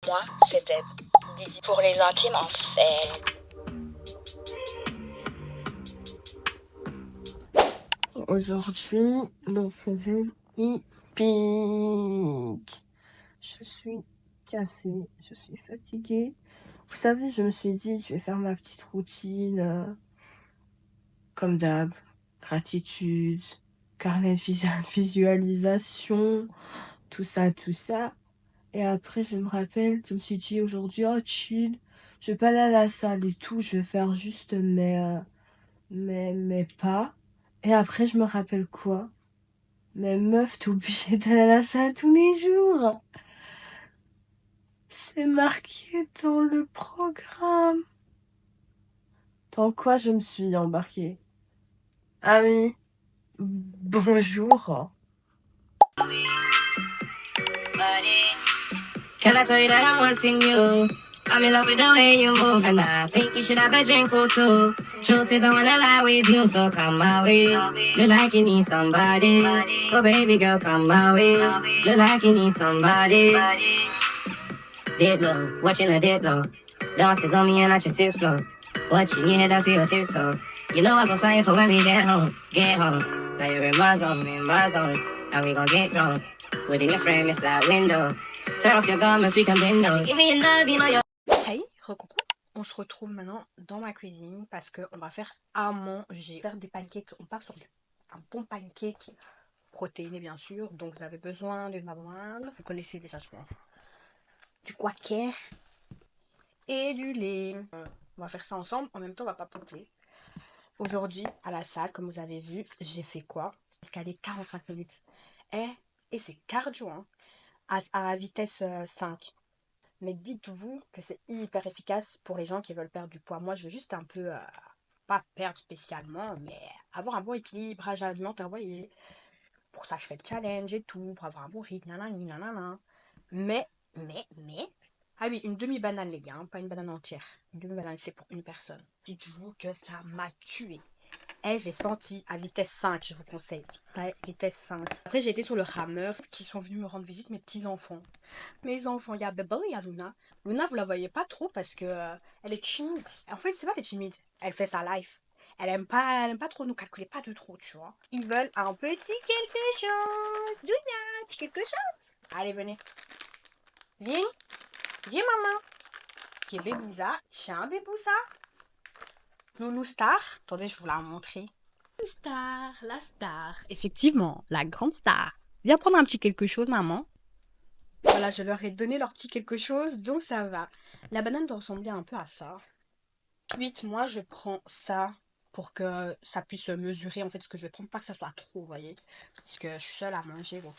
Moi, c'est Deb. Didi pour les intimes, en fait. Aujourd'hui, le réveil hippique. Je suis cassée, je suis fatiguée. Vous savez, je me suis dit, je vais faire ma petite routine, comme d'hab. Gratitude, carnet de visualisation, tout ça, tout ça. Et après, je me rappelle, je me suis dit aujourd'hui, oh chill, je vais pas aller à la salle et tout, je vais faire juste mes pas. Et après, je me rappelle quoi? Mais meuf, t'es obligée d'aller à la salle tous les jours. C'est marqué dans le programme. Dans quoi je me suis embarquée? Ah oui, bonjour. Can I tell you that I'm wanting you? I'm in love with the way you move, and I think you should have a drink or two. Truth is, I wanna lie with you, so come my way. Look like you need somebody, so baby girl, come my way. Look like you need somebody. Dip low, watching a dip low. Dances on me and I just sip slow. Watching you head down to your tiptoe. You know I go sign for when we get home, get home. Now you're in my zone, and we gon' get grown. Within your frame, it's like window. Turn off your garments, we can bend those. Give me your love, you know your... Hey, recoucou. On se retrouve maintenant dans ma cuisine parce qu'on va faire à manger. Faire des pancakes, on part sur un bon pancake protéiné bien sûr. Donc vous avez besoin d'une maman, vous connaissez déjà je pense. Du quaker et du lait. On va faire ça ensemble, en même temps on va papoter. Aujourd'hui à la salle, comme vous avez vu, j'ai fait quoi? Escalé 45 minutes. Et c'est cardio, hein, à vitesse 5. Mais dites-vous que c'est hyper efficace pour les gens qui veulent perdre du poids. Moi, je veux juste un peu, pas perdre spécialement, mais avoir un bon équilibrage alimentaire. Vous voyez, pour ça, je fais le challenge et tout, pour avoir un bon rythme, nanani, nanana. Mais. Ah oui, une demi-banane, les gars, hein, pas une banane entière. Une demi-banane, c'est pour une personne. Dites-vous que ça m'a tué. J'ai senti à vitesse 5, je vous conseille. Vitesse 5. Après, j'ai été sur le rameur qui sont venus me rendre visite, mes petits-enfants. Mes enfants, il y a Bebel, il y a Luna. Luna, vous la voyez pas trop parce que elle est timide. En fait, c'est pas qu'elle est timide. Elle fait sa life. Elle aime pas trop nous calculer, pas de trop, tu vois. Ils veulent un petit quelque chose. Luna, petit quelque chose. Allez, venez. Viens. Viens, maman. Qui est Bébouza. Tiens, Bébouza. Loulou Star. Attendez, je vais vous la montrer. Star, la star. Effectivement, la grande star. Viens prendre un petit quelque chose, maman. Voilà, je leur ai donné leur petit quelque chose, donc ça va. La banane doit ressembler un peu à ça. Ensuite, moi, je prends ça pour que ça puisse mesurer en fait ce que je vais prendre. Pas que ça soit trop, vous voyez. Parce que je suis seule à manger. Bon.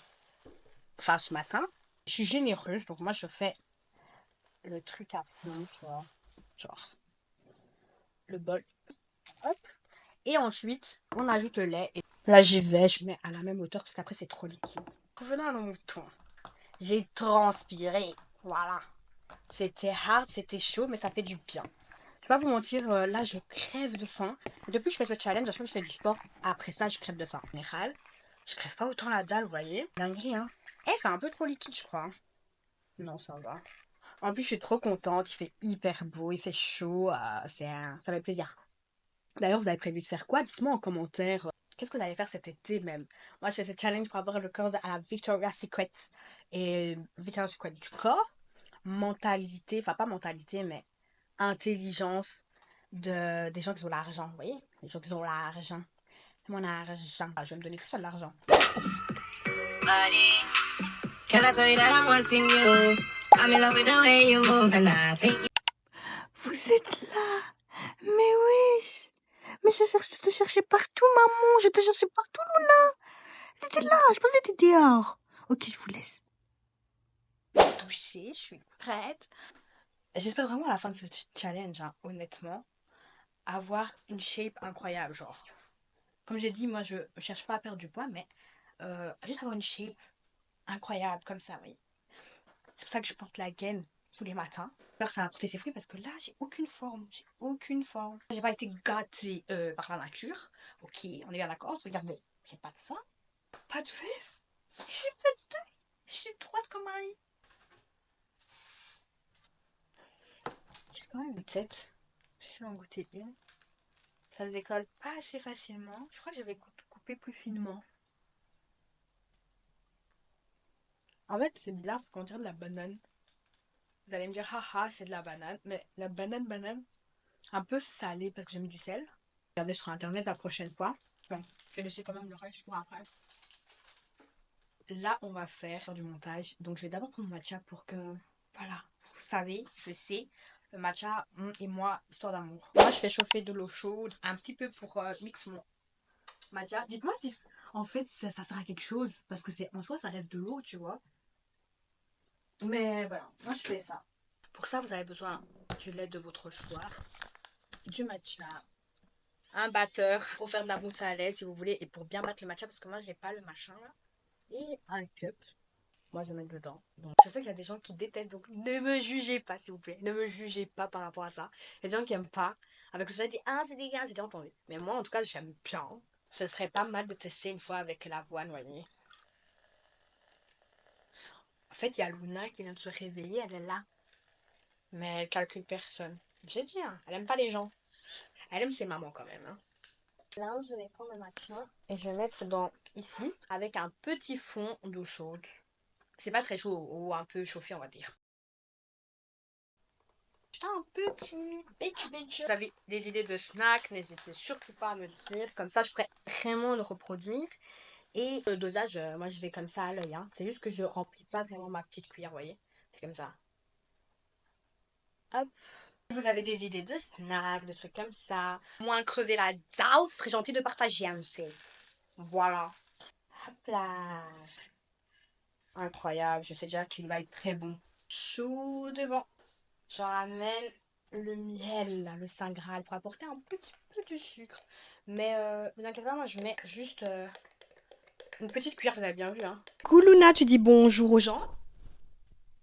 Enfin, ce matin, je suis généreuse, donc moi, je fais le truc à fond, tu vois. Genre, le bol. Hop. Et ensuite, on ajoute le lait. Et là, j'y vais, je mets à la même hauteur parce qu'après, c'est trop liquide. Revenons à nos moutons. J'ai transpiré. Voilà. C'était hard, c'était chaud, mais ça fait du bien. Je vais pas vous mentir, là, je crève de faim. Depuis que je fais ce challenge, à chaque fois que je fais du sport, après ça, je crève de faim. En général, je crève pas autant la dalle, vous voyez. Dinguerie, hein. C'est un peu trop liquide, je crois. Non, ça va. En plus, je suis trop contente. Il fait hyper beau, il fait chaud. Ça fait plaisir. D'ailleurs, vous avez prévu de faire quoi? Dites-moi en commentaire. Qu'est-ce que vous allez faire cet été même? Moi, je fais ce challenge pour avoir le corps à la Victoria's Secret. Et Victoria's Secret du corps. Mentalité, enfin pas mentalité, mais intelligence des gens qui ont l'argent, vous voyez? Les gens qui ont l'argent. Mon argent. Ah, je vais me donner tout ça de l'argent. Can I tell you that I'm wanting you? I'm in love with the way you move, and I think Vous êtes là? Mais oui. Mais je te cherchais partout, maman. Je te cherchais partout, Luna. T'étais là. Je pensais que t'étais dehors. Ok, je vous laisse. Touchée, je suis prête. J'espère vraiment à la fin de ce challenge, hein, honnêtement, avoir une shape incroyable, genre. Comme j'ai dit, moi je cherche pas à perdre du poids, mais juste avoir une shape incroyable comme ça, oui. C'est pour ça que je porte la gaine tous les matins. J'espère que ça a apporté ses fruits parce que là, j'ai aucune forme. J'ai aucune forme. J'ai pas été gâtée par la nature. Ok, on est bien d'accord. Regardez, j'ai pas de sein, pas de fesses, j'ai pas de taille. Je suis droite comme un i. quand même une tête. Je vais en goûter une. Ça se décolle pas assez facilement. Je crois que je vais couper plus finement. En fait, c'est bizarre parce qu'on dirait de la banane. Vous allez me dire, haha, c'est de la banane. Mais la banane, un peu salée parce que j'ai mis du sel. Regardez sur internet la prochaine fois. Bon, je vais laisser quand même le reste pour après. Là, on va faire du montage. Donc, je vais d'abord prendre mon matcha pour que, voilà, vous savez, je sais, le matcha et moi, histoire d'amour. Moi, je fais chauffer de l'eau chaude un petit peu pour mixer mon matcha. Dites-moi si, en fait, ça sert à quelque chose. Parce que en soi, ça reste de l'eau, tu vois. Mais voilà, moi, je fais ça. Pour ça, vous avez besoin du lait de votre choix, du matcha, un batteur pour faire de la mousse à lait si vous voulez et pour bien battre le matcha parce que moi, j'ai pas le machin là. Et un cup. Moi, je vais mettre dedans. Donc, je sais qu'il y a des gens qui détestent, donc ne me jugez pas, s'il vous plaît. Ne me jugez pas par rapport à ça. Il y a des gens qui n'aiment pas. Avec le soleil, ah, c'est dégueulasse, j'ai déjà entendu. Mais moi, en tout cas, j'aime bien. Ce serait pas mal de tester une fois avec l'avoine, vous voyez. En fait, il y a Luna qui vient de se réveiller, elle est là. Mais elle calcule personne. J'ai dit, hein, elle aime pas les gens. Elle aime ses mamans quand même. Hein. Là, je vais prendre le matcha et je vais mettre dans ici avec un petit fond d'eau chaude. C'est pas très chaud ou un peu chauffé, on va dire. Un petit bitch. Si vous avez des idées de snacks, n'hésitez surtout pas à me dire. Comme ça, je pourrais vraiment le reproduire. Et le dosage, moi, je vais comme ça à l'œil. Hein. C'est juste que je remplis pas vraiment ma petite cuillère, vous voyez. C'est comme ça. Hop. Si vous avez des idées de snacks, de trucs comme ça, moins crever la dalle, ce serait gentil de partager en fait. Voilà. Hop là. Incroyable, je sais déjà qu'il va être très bon. Chaud devant. Je ramène le miel, là, le Saint Graal, pour apporter un petit peu de sucre. Mais vous inquiétez pas, moi je mets juste une petite cuillère, vous avez bien vu. Hein. Koulouna, tu dis bonjour aux gens.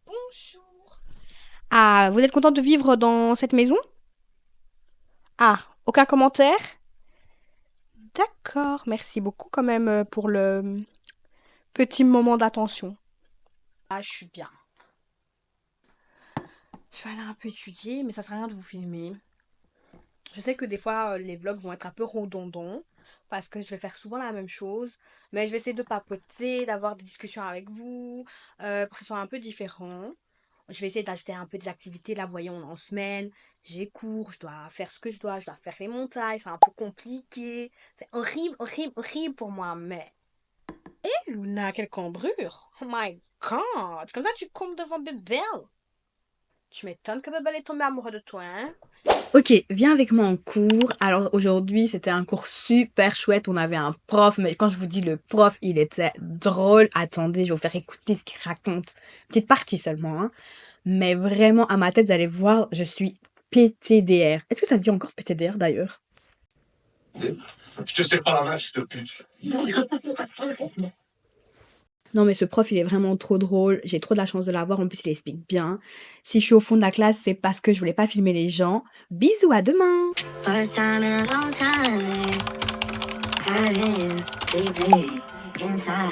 Bonjour. Ah, vous êtes contente de vivre dans cette maison? Ah, aucun commentaire? D'accord, merci beaucoup quand même pour le petit moment d'attention. Ah, je suis bien. Je vais aller un peu étudier, mais ça sert à rien de vous filmer. Je sais que des fois, les vlogs vont être un peu redondants, parce que je vais faire souvent la même chose. Mais je vais essayer de papoter, d'avoir des discussions avec vous, pour que ce soit un peu différent. Je vais essayer d'ajouter un peu des activités. Là, voyons, on est en semaine, j'ai cours, je dois faire ce que je dois faire les montages, c'est un peu compliqué. C'est horrible pour moi, mais... Hé, Luna, quelle cambrure! Oh my god! Comme ça, tu combes devant Bébé. Tu m'étonnes que Bébé est tombé amoureux de toi, hein? Ok, viens avec moi en cours. Alors aujourd'hui, c'était un cours super chouette. On avait un prof, mais quand je vous dis le prof, il était drôle. Attendez, je vais vous faire écouter ce qu'il raconte. Petite partie seulement, hein. Mais vraiment, à ma tête, vous allez voir, je suis PTDR. Est-ce que ça se dit encore PTDR d'ailleurs? Je te sépare la vache de pute. Non mais ce prof il est vraiment trop drôle, j'ai trop de la chance de l'avoir, en plus il explique bien. Si je suis au fond de la classe c'est parce que je voulais pas filmer les gens. Bisous, à demain. First time in a long time, hurting deeply inside.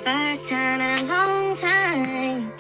First time in a long time.